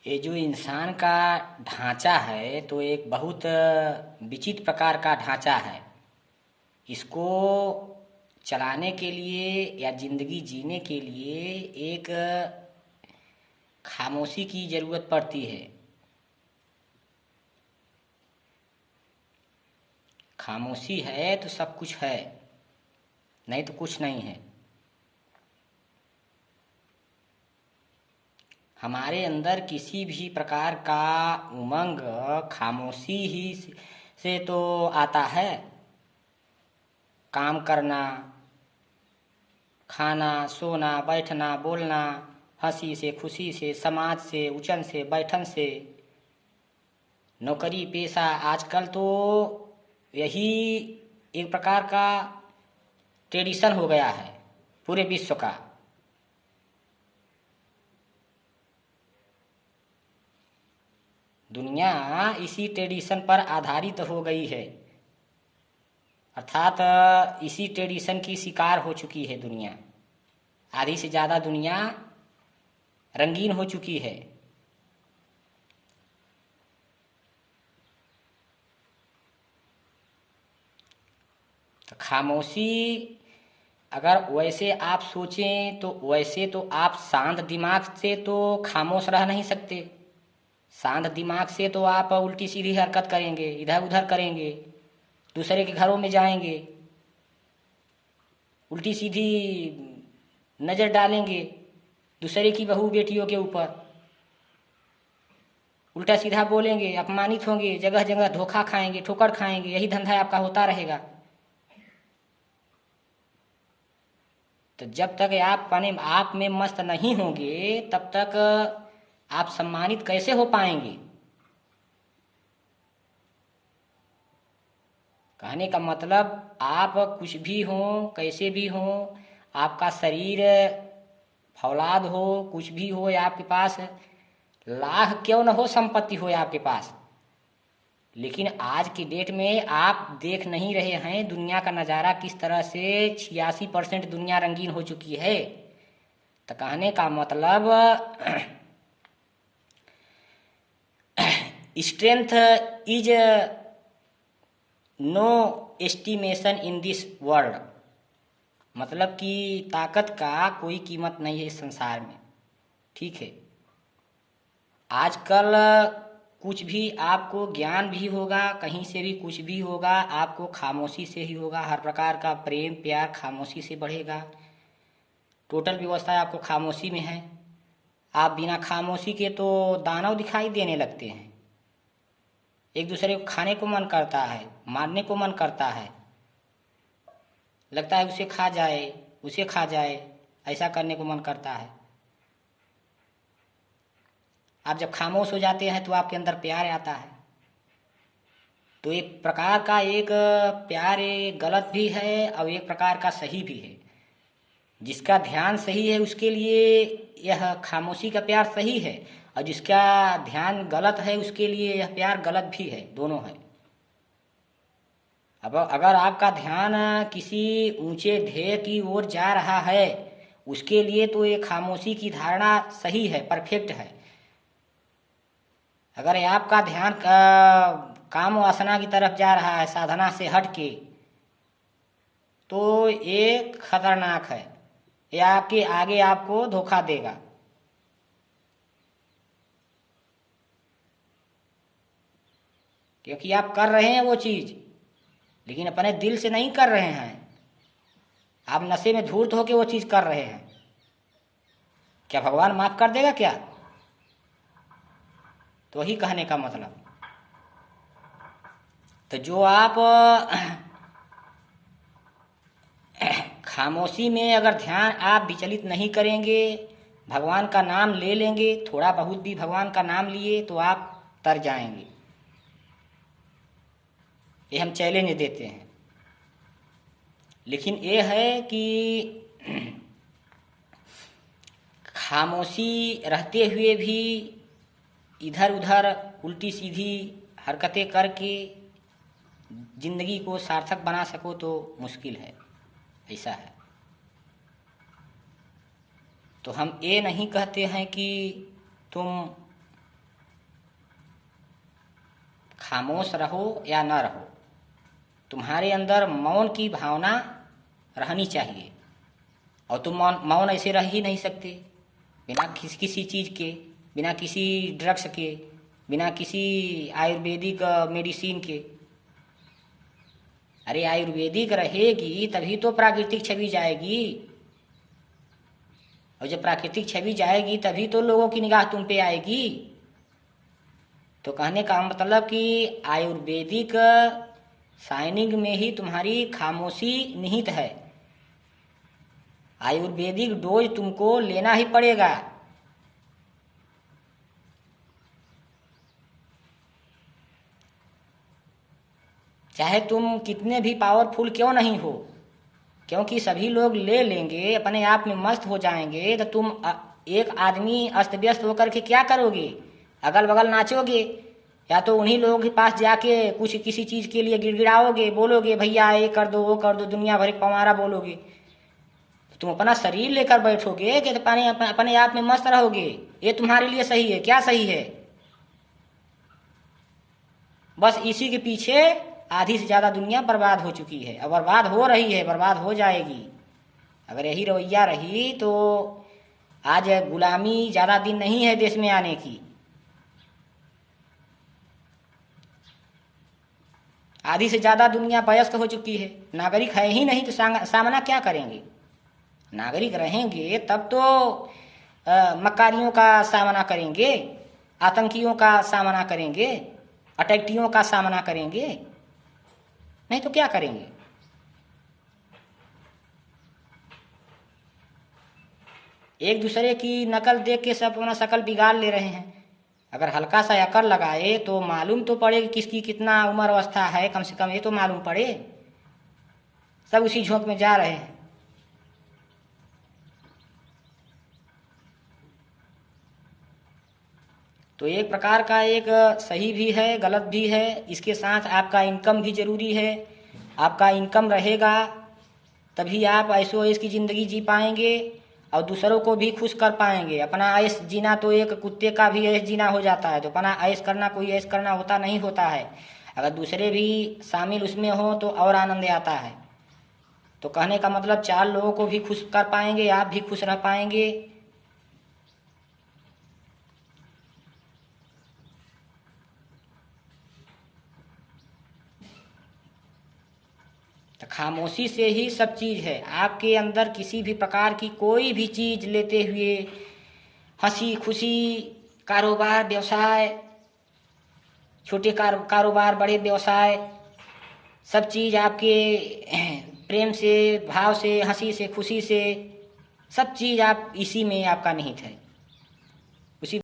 ये जो इंसान का ढांचा है तो एक बहुत विचित्र प्रकार का ढांचा है। इसको चलाने के लिए या जिंदगी जीने के लिए एक खामोशी की ज़रूरत पड़ती है। खामोशी है तो सब कुछ है, नहीं तो कुछ नहीं है। हमारे अंदर किसी भी प्रकार का उमंग खामोशी ही से तो आता है। काम करना, खाना, सोना, बैठना, बोलना, हंसी से, खुशी से, समाज से, उचन से, बैठन से, नौकरी पेशा, आजकल तो यही एक प्रकार का ट्रेडिशन हो गया है पूरे विश्व का। दुनिया इसी ट्रेडिशन पर आधारित हो गई है, अर्थात इसी ट्रेडिशन की शिकार हो चुकी है दुनिया। आधी से ज़्यादा दुनिया रंगीन हो चुकी है। तो खामोशी अगर वैसे आप सोचें तो वैसे तो आप शांत दिमाग से तो खामोश रह नहीं सकते। शांत दिमाग से तो आप उल्टी सीधी हरकत करेंगे, इधर उधर करेंगे, दूसरे के घरों में जाएंगे, उल्टी सीधी नज़र डालेंगे दूसरे की बहू बेटियों के ऊपर, उल्टा सीधा बोलेंगे, अपमानित होंगे, जगह जगह धोखा खाएंगे, ठोकर खाएंगे। यही धंधा आपका होता रहेगा। तो जब तक आप अपने आप में मस्त नहीं होंगे तब तक आप सम्मानित कैसे हो पाएंगे। कहने का मतलब आप कुछ भी हो, कैसे भी हो, आपका शरीर फौलाद हो, कुछ भी हो, या आपके पास लाख क्यों न हो संपत्ति हो आपके पास, लेकिन आज की डेट में आप देख नहीं रहे हैं दुनिया का नज़ारा किस तरह से 86% दुनिया रंगीन हो चुकी है। तो कहने का मतलब strength is no estimation in this world, मतलब कि ताकत का कोई कीमत नहीं है इस संसार में। ठीक है, आजकल कुछ भी आपको ज्ञान भी होगा, कहीं से भी कुछ भी होगा, आपको खामोशी से ही होगा। हर प्रकार का प्रेम प्यार खामोशी से बढ़ेगा। टोटल व्यवस्था आपको खामोशी में है। आप बिना खामोशी के तो दानव दिखाई देने लगते हैं। एक दूसरे को खाने को मन करता है, मारने को मन करता है, लगता है उसे खा जाए, उसे खा जाए, ऐसा करने को मन करता है। आप जब खामोश हो जाते हैं तो आपके अंदर प्यार आता है। तो एक प्रकार का एक प्यार एक गलत भी है और एक प्रकार का सही भी है। जिसका ध्यान सही है उसके लिए यह खामोशी का प्यार सही है, और जिसका ध्यान गलत है उसके लिए यह प्यार गलत भी है, दोनों है। अब अगर आपका ध्यान किसी ऊंचे ध्येय की ओर जा रहा है उसके लिए तो ये खामोशी की धारणा सही है, परफेक्ट है। अगर आपका ध्यान काम वासना की तरफ जा रहा है साधना से हट के, तो ये खतरनाक है। यह आपके आगे आपको धोखा देगा। क्योंकि आप कर रहे हैं वो चीज लेकिन अपने दिल से नहीं कर रहे हैं। आप नशे में धूर्त होकर वो चीज कर रहे हैं। क्या भगवान माफ कर देगा क्या? तो वही कहने का मतलब। तो जो आप खामोशी में अगर ध्यान आप विचलित नहीं करेंगे, भगवान का नाम ले लेंगे, थोड़ा बहुत भी भगवान का नाम लिए तो आप तर जाएंगे। ये हम चैलेंज देते हैं। लेकिन ये है कि खामोशी रहते हुए भी इधर उधर उल्टी सीधी हरकतें करके जिंदगी को सार्थक बना सको तो मुश्किल है। ऐसा है। तो हम ये नहीं कहते हैं कि तुम खामोश रहो या न रहो, तुम्हारे अंदर मौन की भावना रहनी चाहिए। और तुम मौन ऐसे रह ही नहीं सकते बिना किसी चीज़ के, बिना किसी ड्रग्स के, बिना किसी आयुर्वेदिक मेडिसिन के। अरे आयुर्वेदिक रहेगी तभी तो प्राकृतिक छवि जाएगी, और जब प्राकृतिक छवि जाएगी तभी तो लोगों की निगाह तुम पे आएगी। तो कहने का मतलब कि आयुर्वेदिक साइनिंग में ही तुम्हारी खामोशी निहित है। आयुर्वेदिक डोज तुमको लेना ही पड़ेगा। चाहे तुम कितने भी पावरफुल क्यों नहीं हो, क्योंकि सभी लोग ले लेंगे, अपने आप में मस्त हो जाएंगे, तो तुम एक आदमी अस्त व्यस्त होकर के क्या करोगे? अगल बगल नाचोगे, या तो उन्हीं लोगों के पास जाके कुछ किसी चीज़ के लिए गिड़गिड़ाओगे, बोलोगे भैया ये कर दो वो कर दो, दुनिया भर पमारा बोलोगे। तुम अपना शरीर लेकर बैठोगे कि अपने आप में मस्त रहोगे? ये तुम्हारे लिए सही है? क्या सही है? बस इसी के पीछे आधी से ज़्यादा दुनिया बर्बाद हो चुकी है, और बर्बाद हो रही है, बर्बाद हो जाएगी। अगर यही रवैया रही तो आज गुलामी ज़्यादा दिन नहीं है देश में आने की। आधी से ज़्यादा दुनिया वयस्क हो चुकी है, नागरिक है ही नहीं, तो सामना क्या करेंगे? नागरिक रहेंगे तब तो मक्कारियों का सामना करेंगे, आतंकियों का सामना करेंगे, अटैक्टियों का सामना करेंगे, नहीं तो क्या करेंगे? एक दूसरे की नकल देख के सब अपना शकल बिगाड़ ले रहे हैं। अगर हल्का सा अकल लगाए तो मालूम तो पड़े कि किसकी कितना उम्र अवस्था है, कम से कम ये तो मालूम पड़े। सब उसी झोंक में जा रहे हैं। तो एक प्रकार का एक सही भी है, गलत भी है। इसके साथ आपका इनकम भी जरूरी है। आपका इनकम रहेगा तभी आप ऐसो ऐश की ज़िंदगी जी पाएंगे और दूसरों को भी खुश कर पाएंगे। अपना ऐश जीना तो एक कुत्ते का भी ऐश जीना हो जाता है, तो अपना ऐश करना कोई ऐश करना होता नहीं होता है। अगर दूसरे भी शामिल उसमें हो तो और आनंद आता है। तो कहने का मतलब 4 लोगों को भी खुश कर पाएंगे, आप भी खुश रह पाएंगे। तो खामोशी से ही सब चीज़ है। आपके अंदर किसी भी प्रकार की कोई भी चीज़ लेते हुए हंसी खुशी, कारोबार व्यवसाय, छोटे कारोबार बड़े व्यवसाय, सब चीज़ आपके प्रेम से, भाव से, हंसी से, खुशी से, सब चीज़ आप इसी में आपका निहित है।